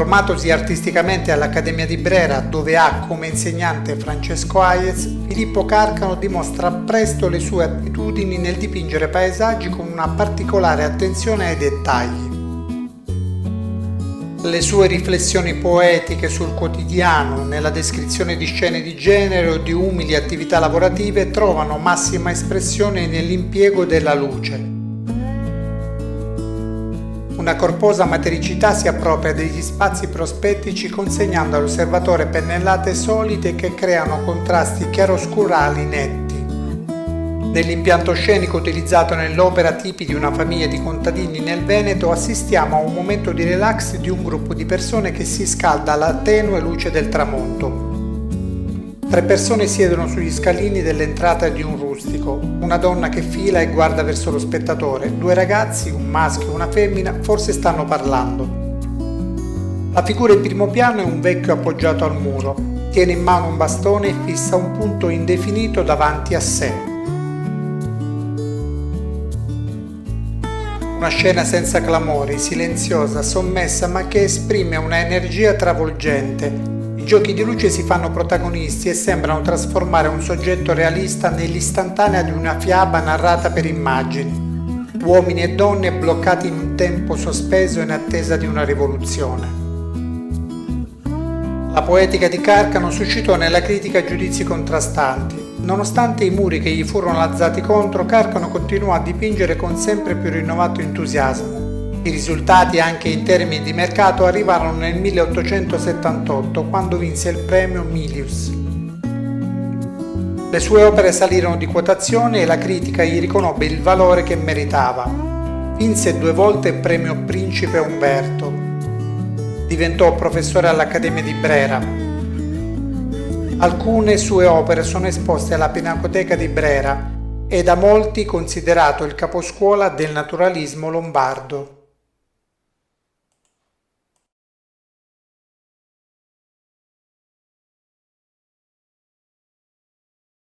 Formatosi artisticamente all'Accademia di Brera, dove ha come insegnante Francesco Hayez, Filippo Carcano dimostra presto le sue attitudini nel dipingere paesaggi con una particolare attenzione ai dettagli. Le sue riflessioni poetiche sul quotidiano, nella descrizione di scene di genere o di umili attività lavorative trovano massima espressione nell'impiego della luce. Una corposa matericità si appropria degli spazi prospettici consegnando all'osservatore pennellate solide che creano contrasti chiaroscurali netti. Nell'impianto scenico utilizzato nell'opera Tipi di una famiglia di contadini nel Veneto assistiamo a un momento di relax di un gruppo di persone che si scalda alla tenue luce del tramonto. 3 persone siedono sugli scalini dell'entrata di un rustico, una donna che fila e guarda verso lo spettatore, 2 ragazzi, un maschio e una femmina, forse stanno parlando. La figura in primo piano è un vecchio appoggiato al muro, tiene in mano un bastone e fissa un punto indefinito davanti a sé. Una scena senza clamori, silenziosa, sommessa, ma che esprime una energia travolgente. I giochi di luce si fanno protagonisti e sembrano trasformare un soggetto realista nell'istantanea di una fiaba narrata per immagini. Uomini e donne bloccati in un tempo sospeso in attesa di una rivoluzione. La poetica di Carcano suscitò nella critica giudizi contrastanti. Nonostante i muri che gli furono alzati contro, Carcano continuò a dipingere con sempre più rinnovato entusiasmo. I risultati, anche in termini di mercato, arrivarono nel 1878, quando vinse il premio Milius. Le sue opere salirono di quotazione e la critica gli riconobbe il valore che meritava. Vinse 2 volte il premio Principe Umberto. Diventò professore all'Accademia di Brera. Alcune sue opere sono esposte alla Pinacoteca di Brera e da molti considerato il caposcuola del naturalismo lombardo.